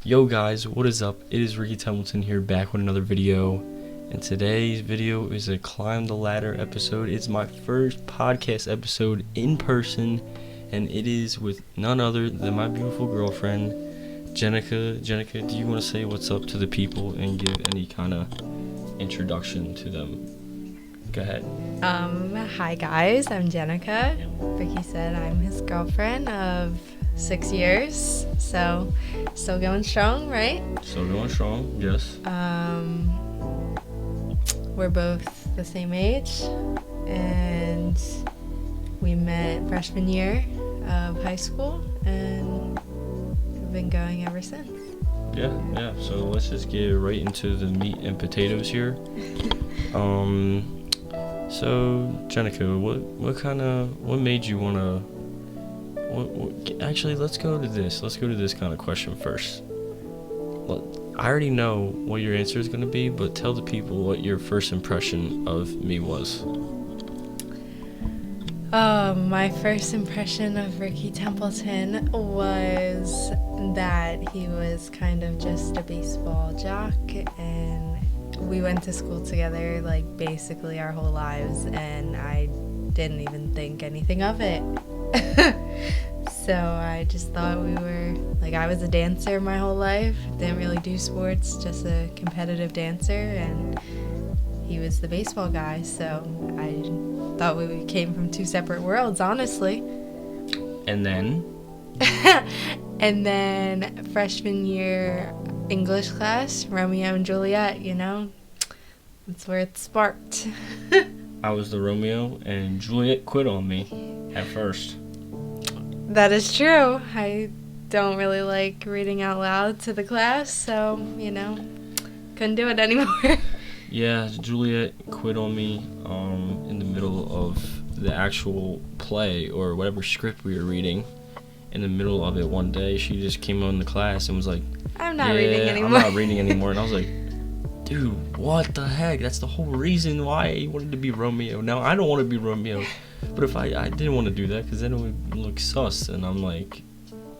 Yo guys, what is up? It is Ricky Templeton here, back with another video. And today's video is a Climb the Ladder episode. It's my first podcast episode in person, and it is with none other than my beautiful girlfriend, Jenica. Jenica, do you want to say what's up to the people and give any kind of introduction to them? Go ahead. Hi guys, I'm Jenica. Ricky said I'm his girlfriend of 6 years, so still going strong, right? Still going strong, yes. We're both the same age, and we met freshman year of high school, and we've been going ever since. Yeah, so let's just get right into the meat and potatoes here. So Jenica, what made you wanna? Actually, let's go to this kind of question first. I already know what your answer is gonna be, but tell the people what your first impression of me was. My first impression of Ricky Templeton was that he was kind of just a baseball jock, and we went to school together like basically our whole lives, and I didn't even think anything of it. So I just thought I was a dancer my whole life, didn't really do sports, just a competitive dancer, and he was the baseball guy, so I thought we came from two separate worlds, honestly. And then? And then freshman year English class, Romeo and Juliet, that's where it sparked. I was the Romeo, and Juliet quit on me at first. That is true. I don't really like reading out loud to the class, so, couldn't do it anymore. Yeah, Juliet quit on me in the middle of the actual play or whatever script we were reading. In the middle of it one day, she just came on the class and was like, I'm not reading anymore. I'm not reading anymore. And I was like, dude, what the heck? That's the whole reason why I wanted to be Romeo. Now, I don't want to be Romeo. But if I didn't want to do that, because then it would look sus. And I'm like,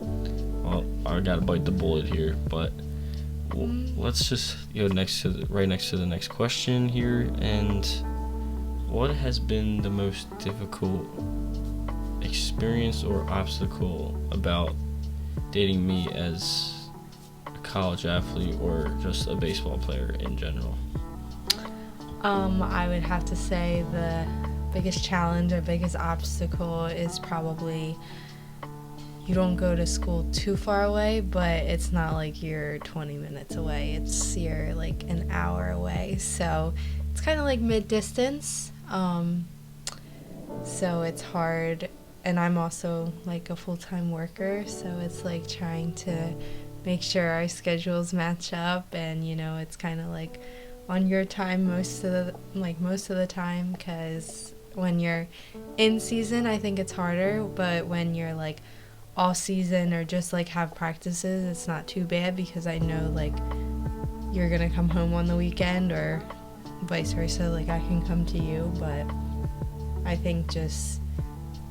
well, I got to bite the bullet here. But let's just go right next to the next question here. And what has been the most difficult experience or obstacle about dating me as a college athlete or just a baseball player in general? I would have to say the biggest challenge or biggest obstacle is probably you don't go to school too far away, but it's not like you're 20 minutes away. You're like an hour away. So it's kind of like mid-distance. So it's hard. And I'm also like a full-time worker, so it's like trying to make sure our schedules match up, and it's kind of like on your time most of the time, because when you're in season I think it's harder, but when you're like all season or just like have practices, it's not too bad, because I know like you're gonna come home on the weekend or vice versa, like I can come to you. But I think just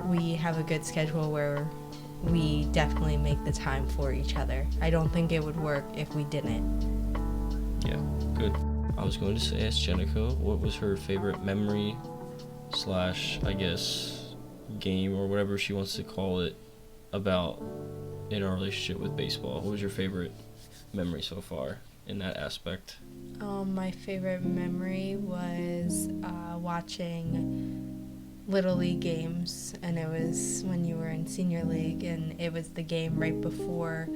we have a good schedule where we definitely make the time for each other. I don't think it would work if we didn't. Yeah, good. I was going to ask Jenica what was her favorite memory / I guess game or whatever she wants to call it about in our relationship with baseball. What was your favorite memory so far in that aspect? My favorite memory was watching Little League games, and it was when you were in senior league, and it was the game right before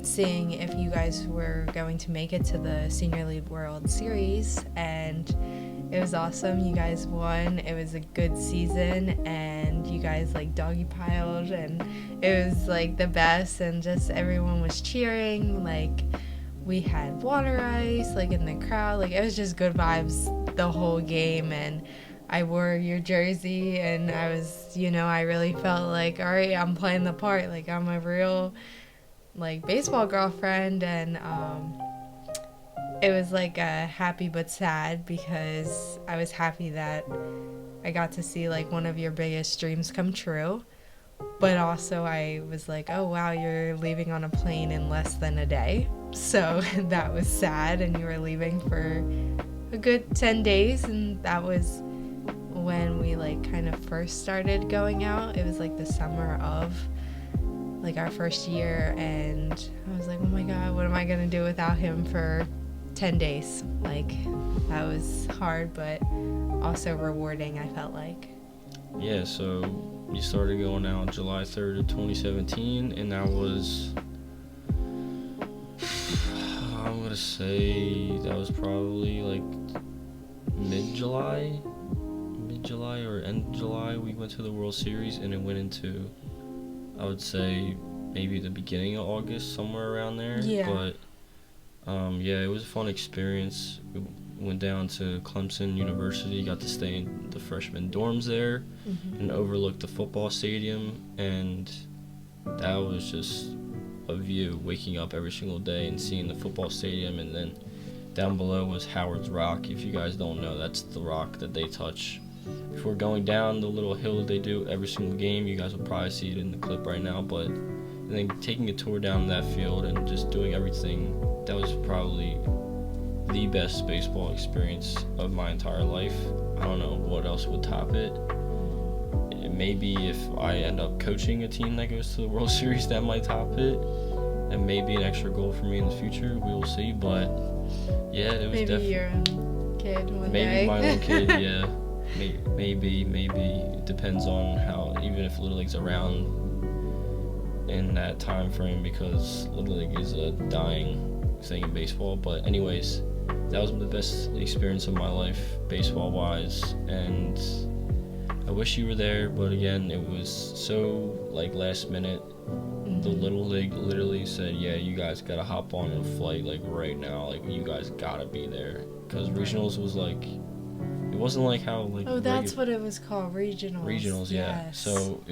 seeing if you guys were going to make it to the Senior League World Series, and it was awesome. You guys won. It was a good season, and you guys like doggy piled, and it was like the best, and just everyone was cheering. Like we had water ice like in the crowd. Like it was just good vibes the whole game, and I wore your jersey, and I was, I really felt like, all right, I'm playing the part. Like I'm a real like baseball girlfriend, and it was like a happy but sad, because I was happy that I got to see like one of your biggest dreams come true. But also I was like, oh wow, you're leaving on a plane in less than a day. So that was sad, and you were leaving for a good 10 days, and that was when we like kind of first started going out. It was like the summer of like our first year, and I was like, oh my god, what am I gonna do without him for 10 days? Like, that was hard, but also rewarding, I felt like. Yeah, so you started going out July 3rd of 2017, and that was, I'm going to say that was probably like mid-July or end of July. We went to the World Series, and it went into, I would say, maybe the beginning of August, somewhere around there. Yeah. But, yeah, it was a fun experience. We went down to Clemson University, got to stay in the freshman dorms there, and overlooked the football stadium, and that was just a view, waking up every single day and seeing the football stadium. And then down below was Howard's Rock. If you guys don't know, that's the rock that they touch before going down the little hill they do every single game. You guys will probably see it in the clip right now, but and then taking a tour down that field and just doing everything, that was probably the best baseball experience of my entire life. I don't know what else would top it. Maybe if I end up coaching a team that goes to the World Series, that might top it, and maybe an extra goal for me in the future. We will see, but yeah, it was maybe definitely your own kid one day. maybe my own kid. Yeah, maybe it depends on how, even if Little League's around in that time frame, because Little League is a dying thing in baseball. But anyways, that was the best experience of my life baseball wise, and I wish you were there, but again, it was so like last minute. The Little League literally said, yeah, you guys gotta hop on a flight like right now, like you guys gotta be there, because regionals was like, it wasn't like how like that's what it was called, regionals. Yeah. Yes. So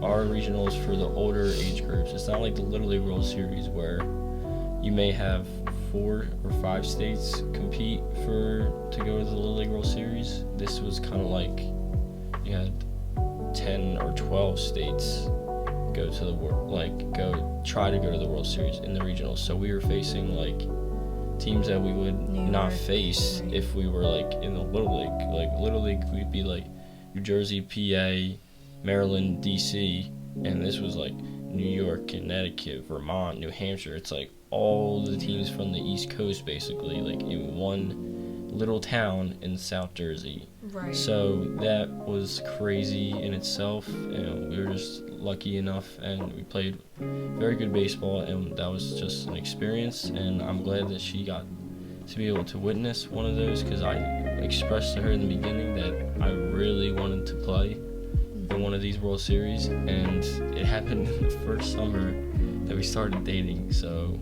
our regionals for the older age groups, it's not like the Little League World Series where you may have 4 or 5 states compete to go to the Little League World Series. This was kind of like you had 10 or 12 states go to the try to go to the World Series in the regionals. So we were facing like teams that we would not face if we were like in the Little League. Like Little League, we'd be like New Jersey, PA, Maryland, DC, and this was like New York, Connecticut, Vermont, New Hampshire. It's like all the teams from the East Coast basically, like in one little town in South Jersey. Right. So that was crazy in itself, and we were just lucky enough, and we played very good baseball, and that was just an experience. And I'm glad that she got to be able to witness one of those, because I expressed to her in the beginning that I really wanted to play in one of these World Series, and it happened in the first summer that we started dating. So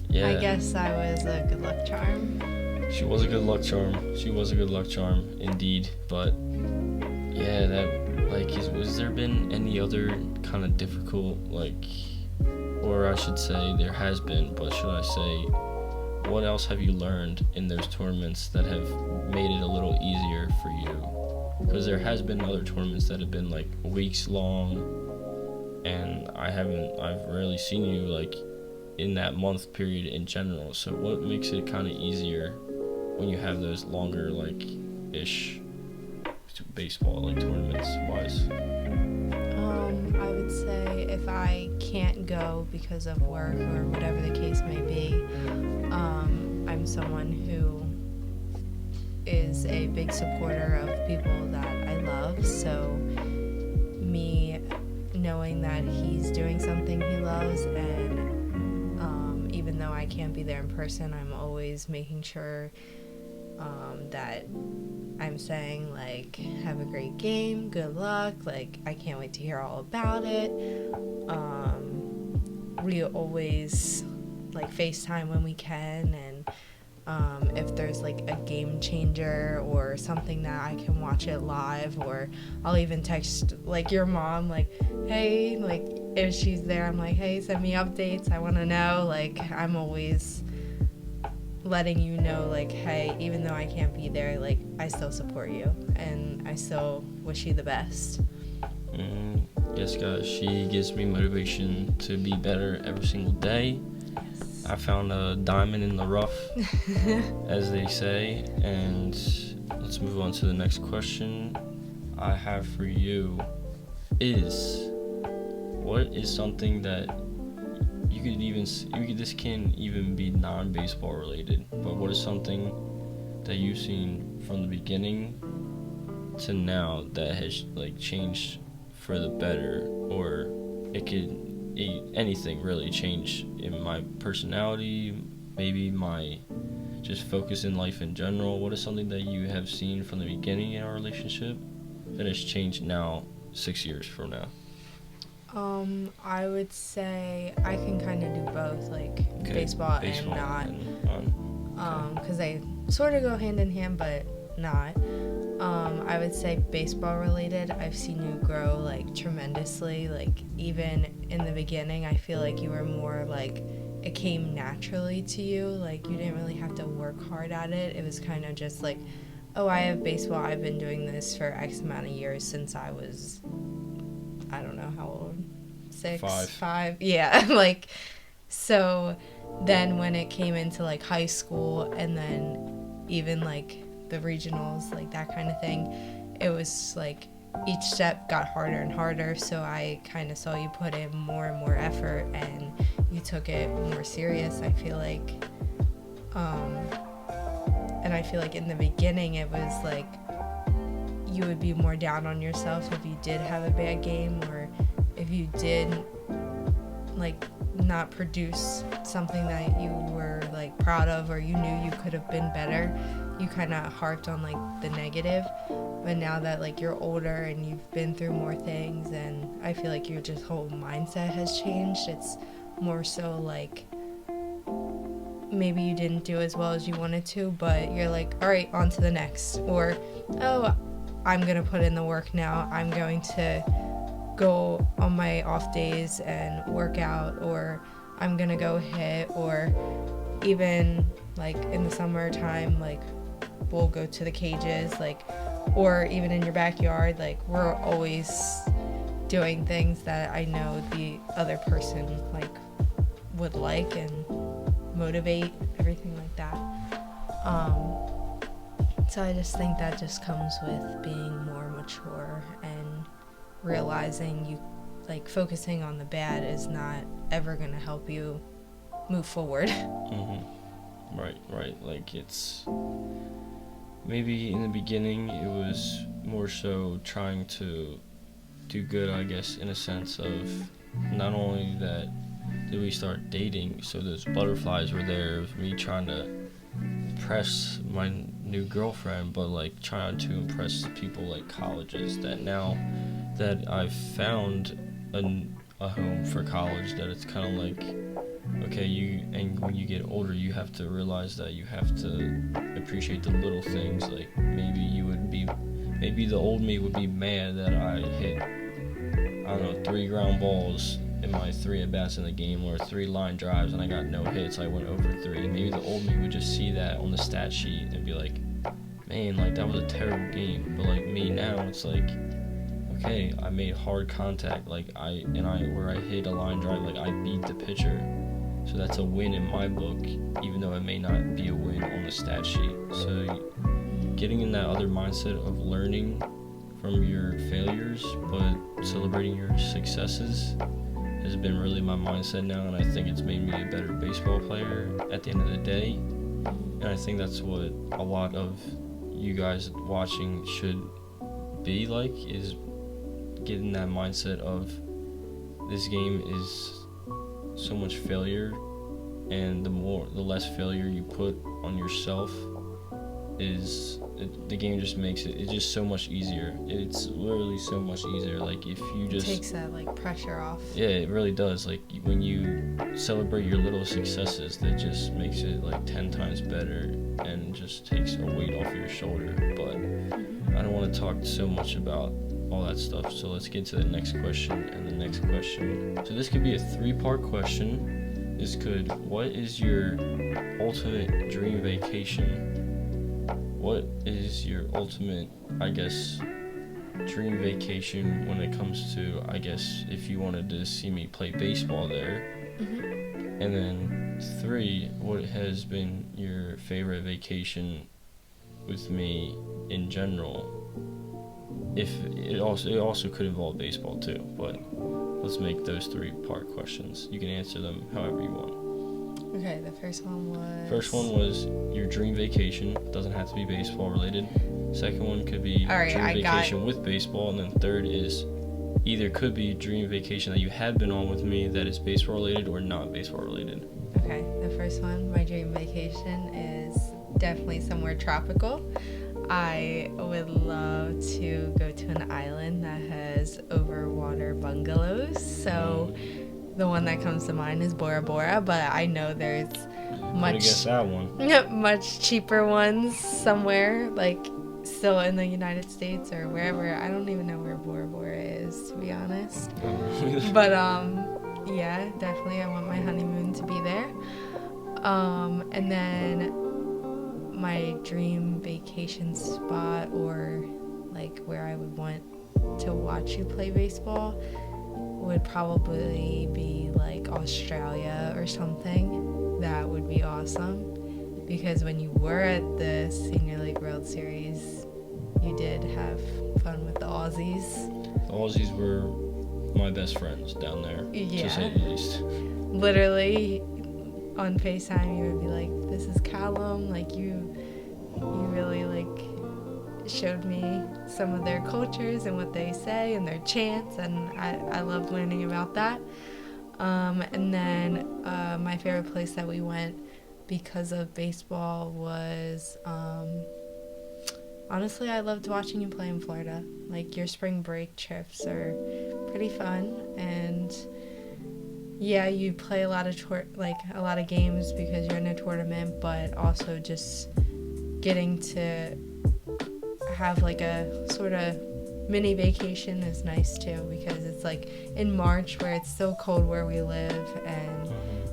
yeah, I guess I was a good luck charm. She was a good luck charm, indeed. But yeah, that like, was there been any other kind of difficult, like, or I should say there has been, but should I say, what else have you learned in those tournaments that have made it a little easier for you? Because there has been other tournaments that have been like weeks long, and I've rarely seen you like in that month period in general. So what makes it kind of easier when you have those longer like ish baseball like tournaments wise? I would say if I can't go because of work or whatever the case may be, I'm someone who is a big supporter of people that I love. So me knowing that he's doing something he loves, and even though I can't be there in person, I'm always making sure that I'm saying like, have a great game, good luck, like I can't wait to hear all about it. We always like FaceTime when we can, and if there's like a game changer or something that I can watch it live, or I'll even text like your mom like, hey, like if she's there, I'm like, hey, send me updates, I want to know. Like I'm always letting you know like, hey, even though I can't be there, like I still support you and I still wish you the best. Yes, guys, she gives me motivation to be better every single day. Yes. I found a diamond in the rough, as they say, and let's move on to the next question I have for you is, what is something that this can even be non-baseball related, but what is something that you've seen from the beginning to now that has like changed for the better, or it could anything really change in my personality, maybe my just focus in life in general? What is something that you have seen from the beginning in our relationship that has changed now 6 years from now? I would say I can kind of do both, like baseball and not. Because they sort of go hand in hand, but not. I would say baseball related, I've seen you grow like tremendously. Like even in the beginning, I feel like you were more like it came naturally to you. Like you didn't really have to work hard at it. It was kind of just like, oh, I have baseball. I've been doing this for X amount of years since I was, I don't know how old, 6, 5. Yeah, like so. Then when it came into like high school and then even like the regionals, like that kind of thing, it was like each step got harder and harder, so I kind of saw you put in more and more effort and you took it more serious, I feel like. And I feel like in the beginning it was like you would be more down on yourself if you did have a bad game, or if you did like not produce something that you were like proud of, or you knew you could have been better. You kind of harped on like the negative. But now that like you're older and you've been through more things, and I feel like your just whole mindset has changed, it's more so like maybe you didn't do as well as you wanted to, but you're like, all right, on to the next. Or, oh, I'm gonna put in the work now. I'm going to go on my off days and work out, or I'm gonna go hit, or even like in the summertime, like we'll go to the cages, like, or even in your backyard, like we're always doing things that I know the other person like would like and motivate, everything like that. So I just think that just comes with being more mature and realizing you like focusing on the bad is not ever going to help you move forward. Right. Like it's maybe in the beginning it was more so trying to do good, I guess, in a sense of not only that did we start dating, so those butterflies were there of me trying to impress my new girlfriend, but like trying to impress people like colleges, that now that I've found a home for college, that it's kind of like, okay, and when you get older you have to realize that you have to appreciate the little things. Like maybe the old me would be mad that I hit, I don't know, 3 ground balls in my 3 at-bats in the game, or 3 line drives and I got no hits, I went over 3. Maybe the old me would just see that on the stat sheet and be like, man, like that was a terrible game. But like me now, it's like, okay, I made hard contact, like where I hit a line drive, like I beat the pitcher. So that's a win in my book, even though it may not be a win on the stat sheet. So getting in that other mindset of learning from your failures, but celebrating your successes has been really my mindset now, and I think it's made me a better baseball player at the end of the day. And I think that's what a lot of you guys watching should be like, is getting that mindset of this game is so much failure, and the less failure you put on yourself the game just makes it just so much easier. It's literally so much easier. Like if you just takes that like pressure off. Yeah, it really does. Like when you celebrate your little successes, that just makes it like 10 times better and just takes a weight off your shoulder. But I don't want to talk so much about all that stuff, so let's get to the next question and the next question. So this could be a 3-part question. What is your ultimate dream vacation? What is your ultimate, I guess, dream vacation when it comes to, I guess, if you wanted to see me play baseball there. Mm-hmm. And then 3, what has been your favorite vacation with me in general? If it also could involve baseball too, but let's make those 3-part questions. You can answer them however you want. Okay, the first one was your dream vacation. Doesn't have to be baseball related. Second one could be dream vacation with baseball, and then third is either could be dream vacation that you have been on with me that is baseball related or not baseball related. Okay, the first one, my dream vacation is definitely somewhere tropical. I would love to go to an island that has overwater bungalows. So the one that comes to mind is Bora Bora, but I know there's that one. much cheaper ones somewhere, like still in the United States or wherever. I don't even know where Bora Bora is, to be honest. But yeah, definitely I want my honeymoon to be there. And then my dream vacation spot, or like where I would want to watch you play baseball, would probably be like Australia or something. That would be awesome, because when you were at the Senior League World Series, you did have fun with the Aussies. The Aussies were my best friends down there, to say the least. Literally on FaceTime you would be like, this is Callum, like you really like showed me some of their cultures and what they say and their chants, and I love learning about that. And then my favorite place that we went because of baseball was honestly, I loved watching you play in Florida. Like, your spring break trips are pretty fun, and yeah, you play a lot of games because you're in a tournament, but also just getting to have like a sort of mini vacation is nice too, because it's like in March where it's so cold where we live, and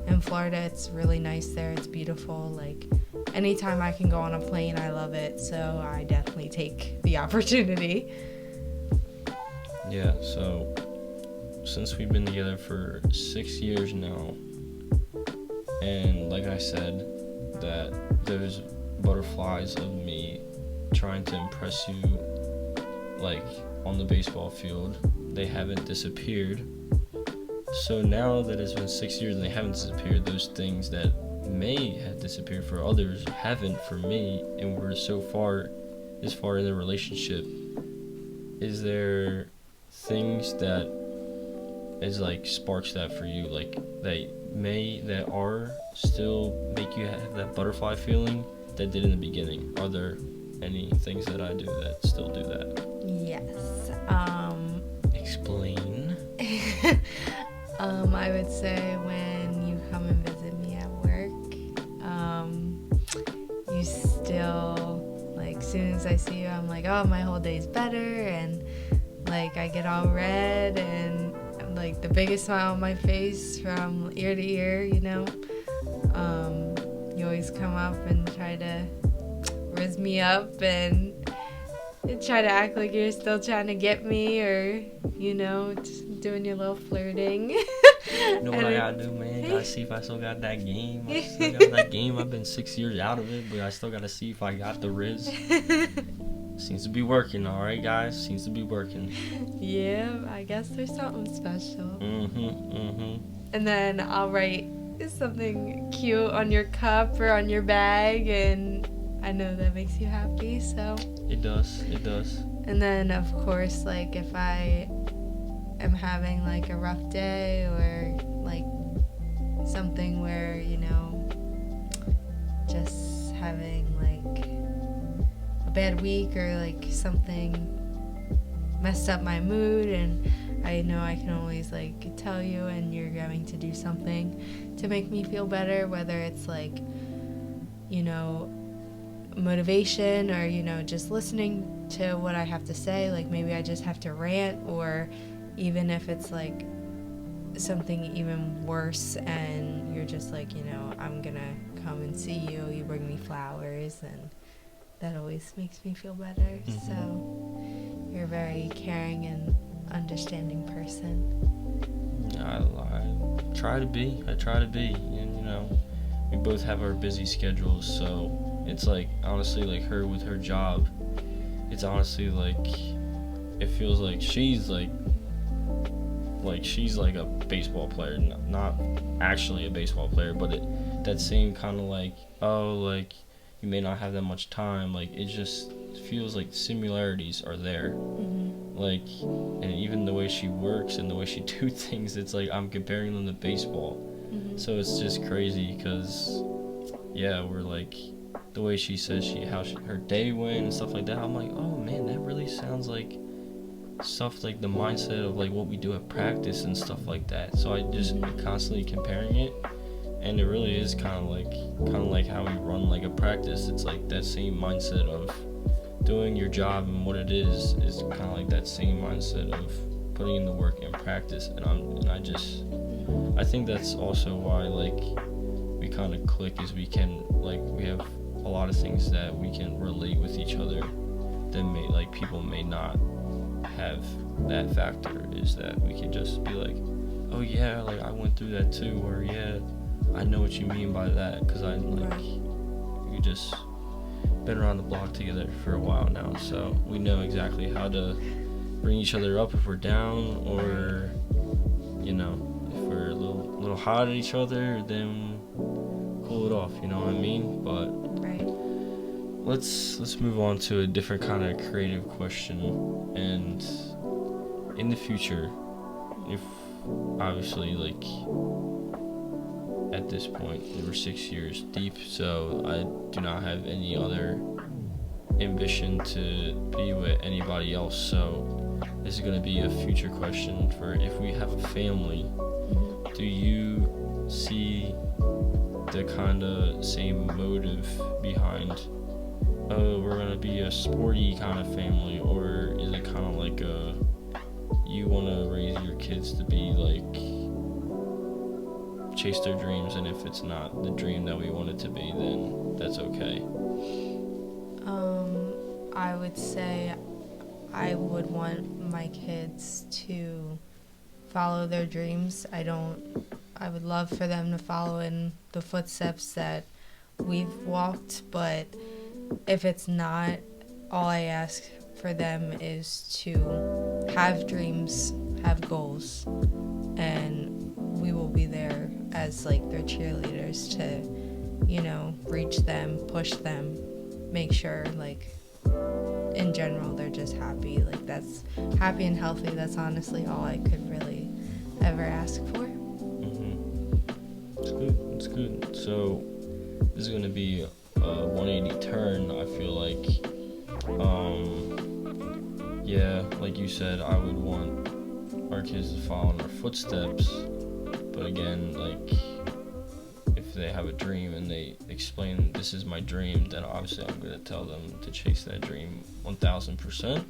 in Florida it's really nice there. It's beautiful. Like, anytime I can go on a plane, I love it, so I definitely take the opportunity. Yeah, so since we've been together for 6 years now, and like I said, that those butterflies of me trying to impress you, like, on the baseball field, they haven't disappeared. So now that it's been 6 years and they haven't disappeared, those things that may have disappeared for others haven't for me, and we're this far in the relationship. Is there things that is like sparks that for you, like that are still make you have that butterfly feeling that did in the beginning? Are there any things that I do that still do that? Yes. Explain. I would say when you come and visit me at work, you still, like, soon as I see you, I'm like, oh, my whole day's better, and like I get all red and like the biggest smile on my face from ear to ear, you know. You always come up and try to rizz me up and try to act like you're still trying to get me, or, you know, just doing your little flirting. You know what I gotta do, man? Gotta see if I still got that game. I still got that game. I've been 6 years out of it, but I still gotta see if I got the rizz. Seems to be working, alright, guys? Seems to be working. Yeah, I guess there's something special. And then I'll write something cute on your cup or on your bag, and I know that makes you happy, so. It does. And then, of course, like, if I am having, like, a rough day or, like, something where, you know, just having, like, a bad week or, like, something messed up my mood, and I know I can always, like, tell you, and you're going to do something to make me feel better, whether it's, like, you know, motivation, or, you know, just listening to what I have to say. Like, maybe I just have to rant, or even if it's like something even worse and you're just like, you know, I'm gonna come and see you, you bring me flowers, and that always makes me feel better. So you're a very caring and understanding person. I try to be. I try to be. And, we both have our busy schedules, so it's like, honestly, like her with her job, it's honestly like, it feels like she's like a baseball player, not actually a baseball player, but that same kind of like, oh, like, you may not have that much time, like, it just feels like similarities are there. Like, and even the way she works and the way she do things, it's like I'm comparing them to baseball. So it's just crazy because, yeah, we're like, the way she says her day went and stuff like that, I'm like, oh man, that really sounds like stuff like the mindset of like what we do at practice and stuff like that. So I just constantly comparing it, and it really is kind of like how we run like a practice. It's like that same mindset of doing your job, and what it is kind of like that same mindset of putting in the work in practice. And I think that's also why like we kind of click, is we have a lot of things that we can relate with each other that people may not have that factor, is that we can just be like, oh yeah, like I went through that too, or yeah, I know what you mean by that, because we just been around the block together for a while now, so we know exactly how to bring each other up if we're down, or if we're a little hot at each other, then cool it off, you know what I mean? But let's move on to a different kind of creative question. And in the future, if obviously like at this point we're 6 years deep, so I do not have any other ambition to be with anybody else, so this is going to be a future question for if we have a family. Do you see the kind of same motive behind, oh, we're going to be a sporty kind of family, or is it kind of like you want to raise your kids to be like, chase their dreams, and if it's not the dream that we want it to be, then that's okay? I would say I would want my kids to follow their dreams. I would love for them to follow in the footsteps that we've walked, but if it's not, all I ask for them is to have dreams, have goals, and we will be there as like their cheerleaders to, reach them, push them, make sure like in general they're just happy. Like that's happy and healthy. That's honestly all I could really ever ask for. It's good. So this is gonna be a 180 turn. I feel like, yeah, like you said, I would want our kids to follow in our footsteps. But again, like, if they have a dream and they explain, this is my dream, then obviously I'm gonna tell them to chase that dream 1000%.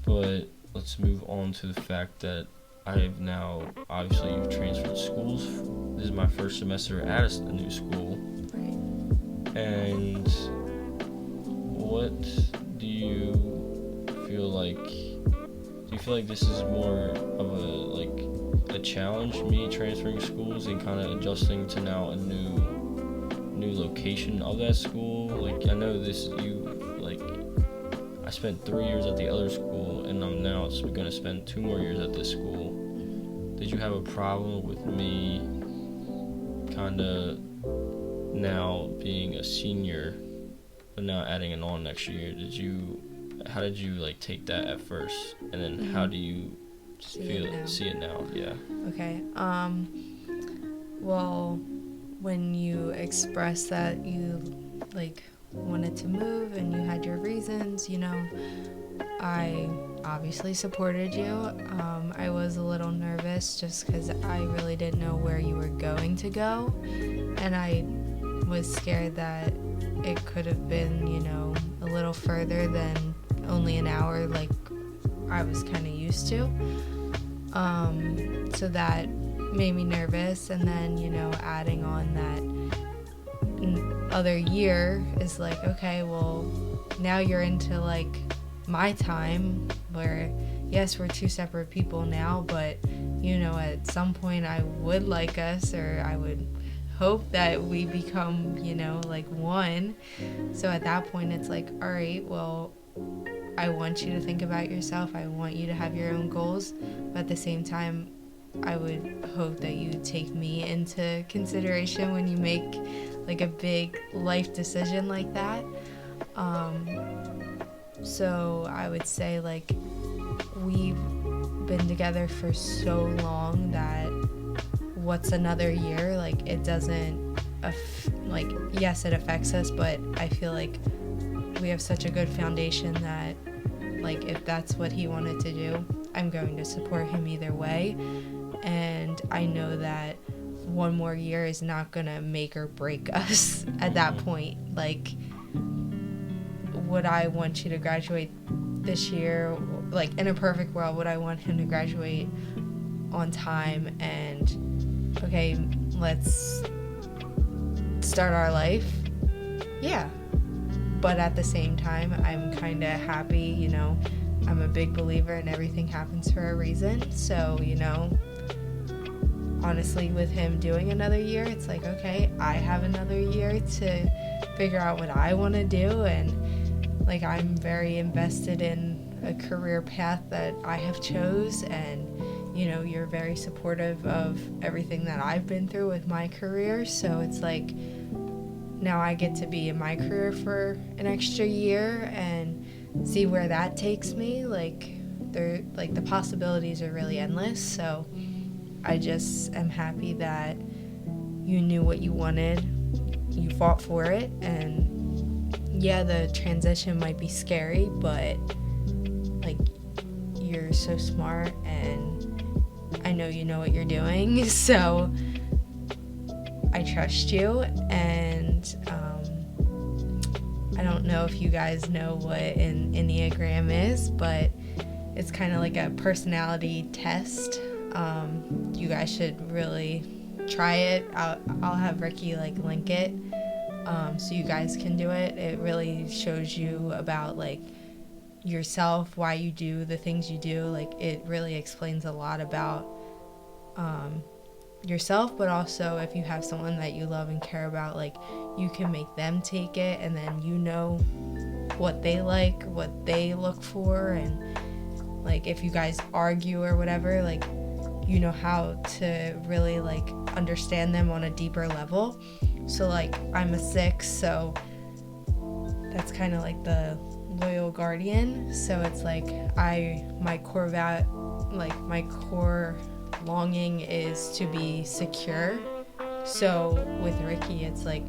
But let's move on to the fact that I have now, obviously you've transferred schools. This is my first semester at a new school. And what do you feel like? Do you feel like this is more of a challenge, me transferring schools and kind of adjusting to now a new location of that school? Like, I know I spent 3 years at the other school, and I'm now going to spend 2 more years at this school. Did you have a problem with me kind of now being a senior, but now adding an on next year? How did you like take that at first, and then how do you see it now? Yeah. Okay. Well, when you expressed that you like wanted to move and you had your reasons, I obviously supported you. I was a little nervous just because I really didn't know where you were going to go, and I was scared that it could have been, a little further than only an hour like I was kind of used to. So that made me nervous, and then, adding on that other year is like, okay, well, now you're into like my time, where yes, we're two separate people now, but you know, at some point I would like us, or I would hope that we become, you know, like one. So at that point it's like, all right, well, I want you to think about yourself, I want you to have your own goals, but at the same time I would hope that you take me into consideration when you make like a big life decision like that. So I would say like we've been together for so long that what's another year, like it doesn't like, yes, it affects us, but I feel like we have such a good foundation that like if that's what he wanted to do, I'm going to support him either way. And I know that one more year is not gonna make or break us at that point. Like, would I want you to graduate this year? Like, in a perfect world, would I want him to graduate on time and, okay, let's start our life? Yeah. But at the same time, I'm kind of happy, you know, I'm a big believer in everything happens for a reason. So, you know, honestly, with him doing another year, it's like, okay, I have another year to figure out what I want to do. And like, I'm very invested in a career path that I have chose, and you know, you're very supportive of everything that I've been through with my career. So it's like, now I get to be in my career for an extra year and see where that takes me. Like, the possibilities are really endless. So I just am happy that you knew what you wanted, you fought for it, and yeah, the transition might be scary, but like, you're so smart and I know you know what you're doing, so I trust you. And I don't know if you guys know what an Enneagram is, but it's kind of like a personality test. You guys should really try it. I'll have Ricky like link it, so you guys can do it. It really shows you about like yourself, why you do the things you do. Like, it really explains a lot about yourself, but also if you have someone that you love and care about, like, you can make them take it, and then you know what they like, what they look for, and like if you guys argue or whatever, like, you know how to really like understand them on a deeper level. So like, I'm a 6, so that's kind of like the loyal guardian. So it's like my core longing is to be secure. So with Ricky, it's like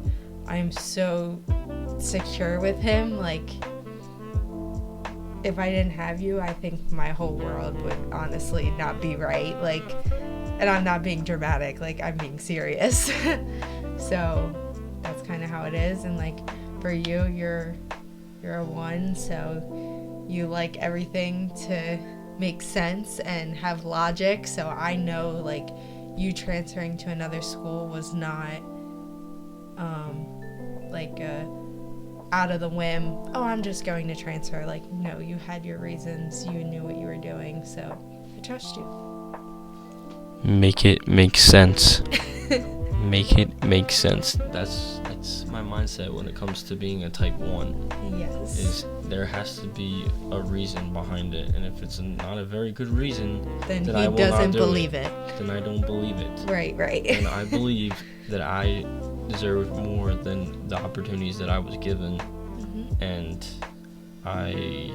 I'm so secure with him. Like, if I didn't have you, I think my whole world would honestly not be right. Like, and I'm not being dramatic, like, I'm being serious. So that's kind of how it is. And like, for you, you're a 1, so you like everything to make sense and have logic. So I know like you transferring to another school was not like out of the whim, oh, I'm just going to transfer. Like, no, you had your reasons, you knew what you were doing, so I trust you. Make it make sense. Make it make sense. That's my mindset when it comes to being a type 1. Yes. Is there has to be a reason behind it, and if it's not a very good reason, then I he will doesn't not do believe it. Then I don't believe it. Right. And I believe that I deserve more than the opportunities that I was given. Mm-hmm. And I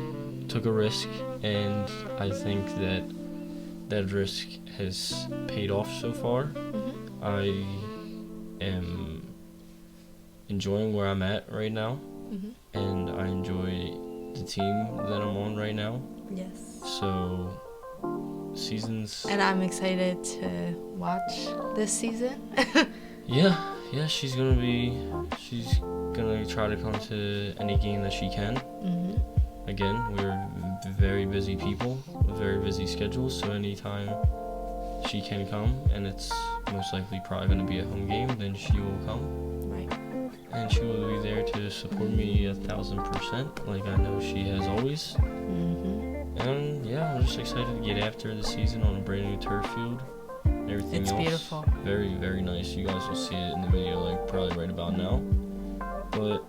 took a risk, and I think that risk has paid off so far. Mm-hmm. I am enjoying where I'm at right now, Mm-hmm. and I enjoy the team that I'm on right now. Yes. So, seasons... And I'm excited to watch this season. Yeah, she's gonna try to come to any game that she can. Mm-hmm. Again, we're very busy people with very busy schedules, so anytime she can come, and it's most likely probably gonna be a home game, then she will come. Right. and she will be there to support me 1,000%, like I know she has always. And yeah, I'm just excited to get after the season on a brand new turf field. Everything It's else, beautiful. very, very nice. You guys will see it in the video, like probably right about now. But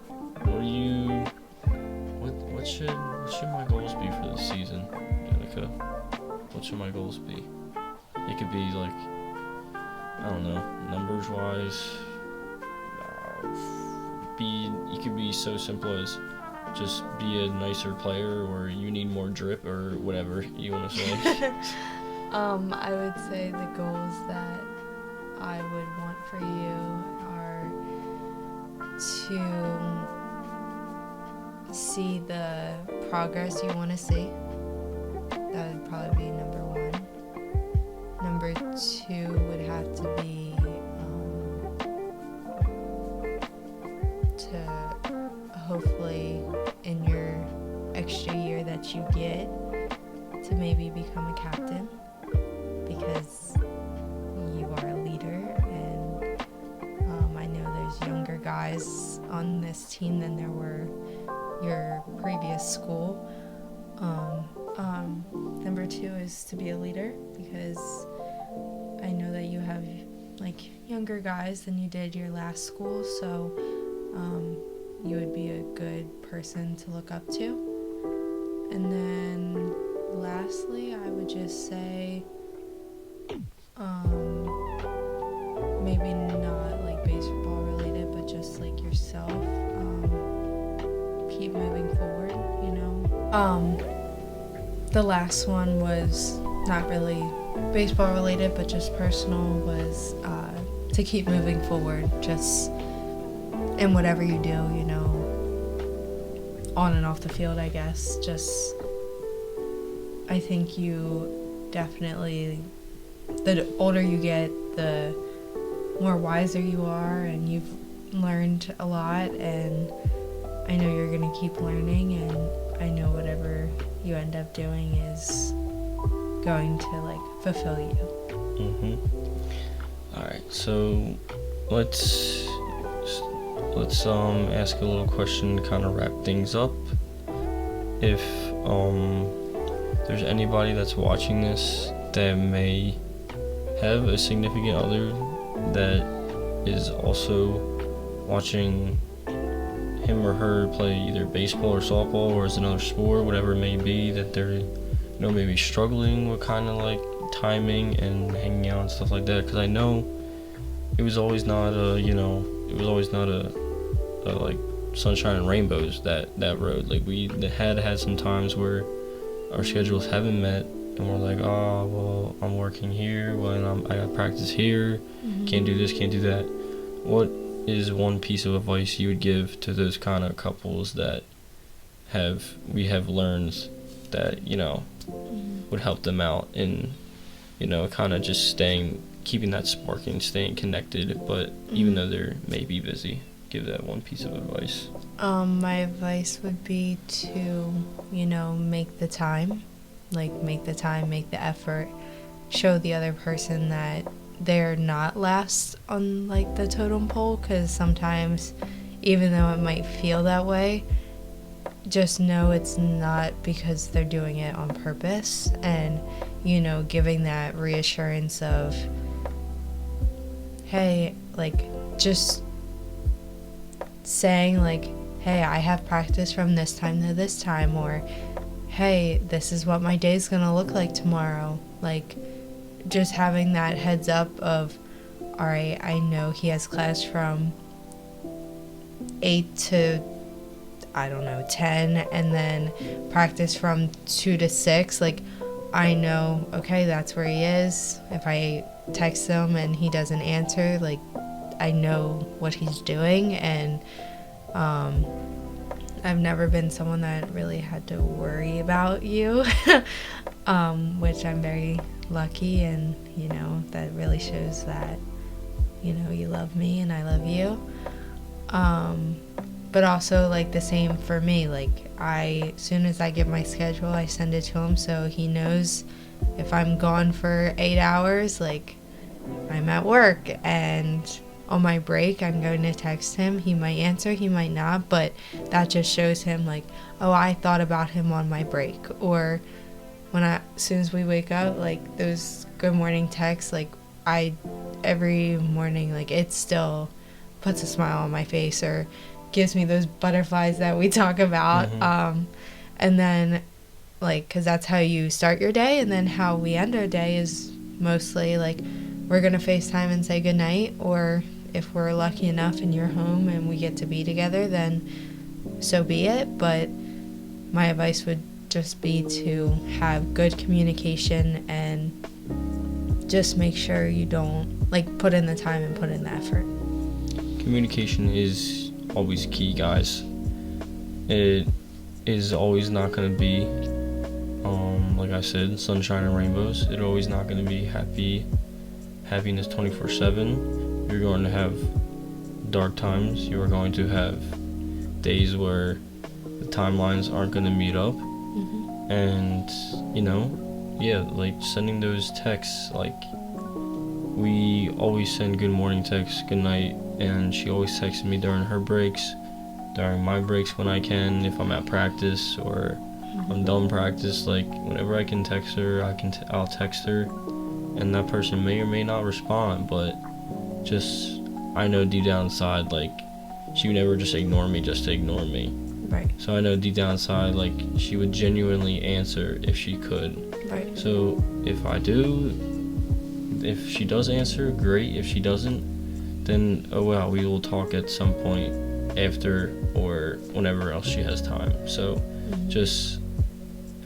what should my goals be for this season, Danica? What should my goals be? It could be like, I don't know, numbers wise. You could be so simple as just be a nicer player, or you need more drip, or whatever you want to say. I would say the goals that I would want for you are to see the progress you want to see. That would probably be number one. Number two would have to be to hopefully in your extra year that you get to maybe become a captain, because you are a leader, and I know there's younger guys on this team than there were your previous school. Number two is to be a leader, because I know that you have like younger guys than you did your last school, so you would be a good person to look up to. And then lastly, I would just say maybe not like baseball related, but just like yourself, keep moving forward, you know. The last one was not really baseball related, but just personal, was to keep moving forward, just in whatever you do, you know, on and off the field, I guess. Just, I think you definitely, the older you get, the more wiser you are, and you've learned a lot, and I know you're going to keep learning, and I know whatever you end up doing is going to like fulfill you. Alright, so let's ask a little question to kind of wrap things up. If there's anybody that's watching this that may have a significant other that is also watching him or her play either baseball or softball or as another sport, whatever it may be, that they're maybe struggling with kind of like timing and hanging out and stuff like that, because I know it was always not a like sunshine and rainbows, that road. Like we had some times where our schedules haven't met, and we're like, oh well, I'm working here, well I got practice here, can't do this, can't do that. What is one piece of advice you would give to those kind of couples that we have learned that would help them out in kind of just keeping that sparking, staying connected, but even though they're maybe busy? Give that one piece of advice. My advice would be to make the time, make the effort, show the other person that they're not last on like the totem pole, because sometimes, even though it might feel that way, just know it's not, because they're doing it on purpose, and giving that reassurance of, hey, like just saying like, hey, I have practice from this time to this time, or hey, this is what my day's gonna look like tomorrow. Like, just having that heads up of, all right, I know he has class from 8 to, I don't know, 10, and then practice from 2 to 6. Like, I know, okay, that's where he is. If I text him and he doesn't answer, like, I know what he's doing, and I've never been someone that really had to worry about you, which I'm very lucky, and that really shows that you love me and I love you. But also, like, the same for me. Like, as soon as I get my schedule, I send it to him, so he knows if I'm gone for 8 hours, like, I'm at work, and on my break, I'm going to text him. He might answer, he might not, but that just shows him like, oh, I thought about him on my break. Or as soon as we wake up, like those good morning texts, like every morning, like it still puts a smile on my face or gives me those butterflies that we talk about. And then like, because that's how you start your day, and then how we end our day is mostly like we're gonna FaceTime and say goodnight, or if we're lucky enough and you're home and we get to be together, then so be it. But my advice would just be to have good communication and just make sure you don't like put in the time and put in the effort. Communication is always key, guys. It is always not going to be like I said, sunshine and rainbows. It's always not going to be happiness 24/7. You're going to have dark times. You are going to have days where the timelines aren't going to meet up. And like sending those texts, like we always send good morning texts, good night, and she always texts me during her breaks, during my breaks when I can, if I'm at practice or I'm done practice. Like whenever I can text her, I'll text her, and that person may or may not respond, but just I know deep down inside, like she would never just ignore me just to ignore me. Right. So I know deep down inside, like she would genuinely answer if she could. Right. So if she does answer, great. If she doesn't, then oh well, we will talk at some point after or whenever else she has time. So just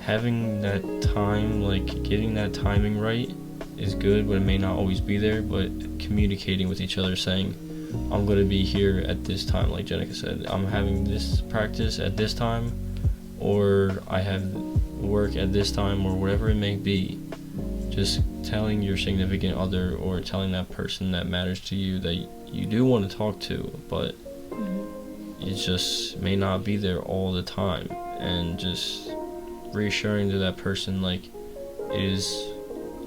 having that time, like getting that timing right is good, but it may not always be there. But communicating with each other, saying, I'm going to be here at this time, like Jenica said, I'm having this practice at this time, or I have work at this time, or whatever it may be. Just telling your significant other or telling that person that matters to you that you do want to talk to, but it just may not be there all the time, and just reassuring to that person, like,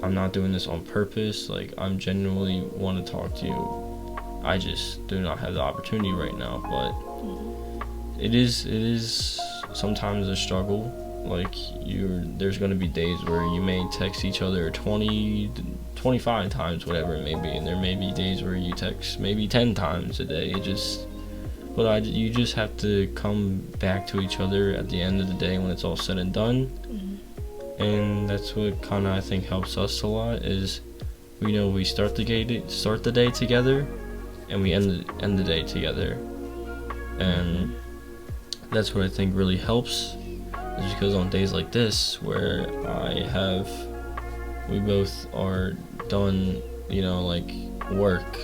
I'm not doing this on purpose, like I'm genuinely want to talk to you. I just do not have the opportunity right now. But it is sometimes a struggle. Like there's going to be days where you may text each other 20 to 25 times, whatever it may be, and there may be days where you text maybe 10 times a day. You just have to come back to each other at the end of the day when it's all said and done. And that's what kind of I think helps us a lot, is we start the day together, and we end the day together. And that's what I think really helps, is because on days like this where we both are done, like work,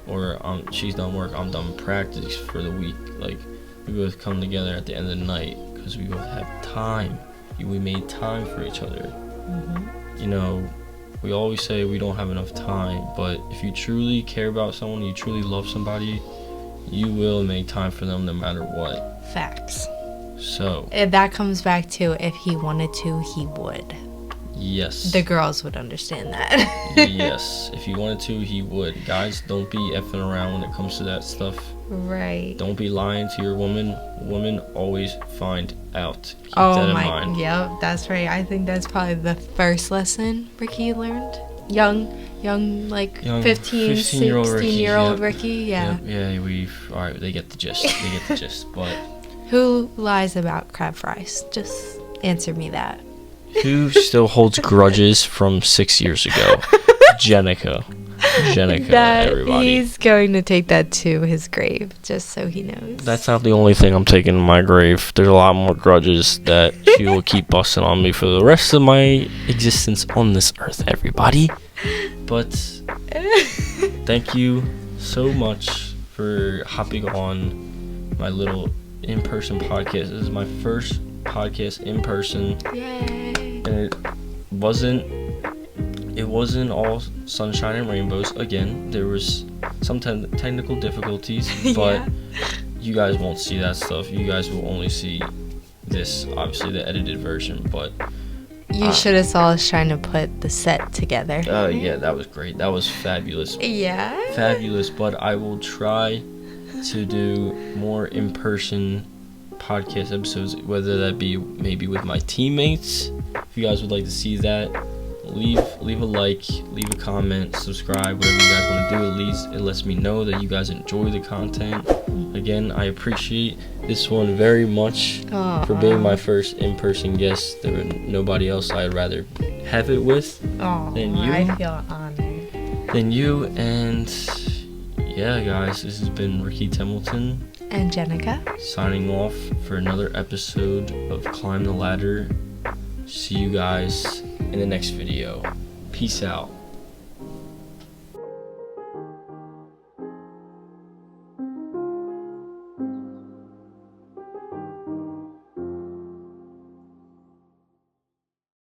or she's done work, I'm done practice for the week, like we both come together at the end of the night because we both have time. We made time for each other. We always say we don't have enough time, but if you truly care about someone, you truly love somebody, you will make time for them no matter what. Facts. So that comes back to, if he wanted to, he would. Yes. The girls would understand that. Yes. If he wanted to, he would. Guys, don't be effing around when it comes to that stuff. Right. Don't be lying to your woman. Women always find out. Keep that in mind. Yep, that's right. I think that's probably the first lesson Ricky learned. Young 15, 16-year-old Ricky. Yeah. All right, they get the gist. But who lies about crab fries? Just answer me that. Who still holds grudges from 6 years ago? Jenica, everybody. He's going to take that to his grave, just so he knows. That's not the only thing I'm taking to my grave. There's a lot more grudges that she will keep busting on me for the rest of my existence on this earth, everybody. But thank you so much for hopping on my little in-person podcast. This is my first podcast in person. Yay! And it wasn't all sunshine and rainbows. Again, there was some technical difficulties, but you guys won't see that stuff. You guys will only see this, obviously the edited version. But You should have saw us trying to put the set together. Oh, yeah, that was great. That was fabulous. Yeah. Fabulous, but I will try to do more in-person podcast episodes, whether that be maybe with my teammates. If you guys would like to see that, leave a like, leave a comment, subscribe, whatever you guys want to do. At least it lets me know that you guys enjoy the content. Again, I appreciate this one very much for being my first in-person guest. There was nobody else I'd rather have it with than you. I feel honored. And yeah, guys, this has been Ricky Templeton And Jenica. signing off for another episode of Climb the Ladder. See you guys in the next video. Peace out.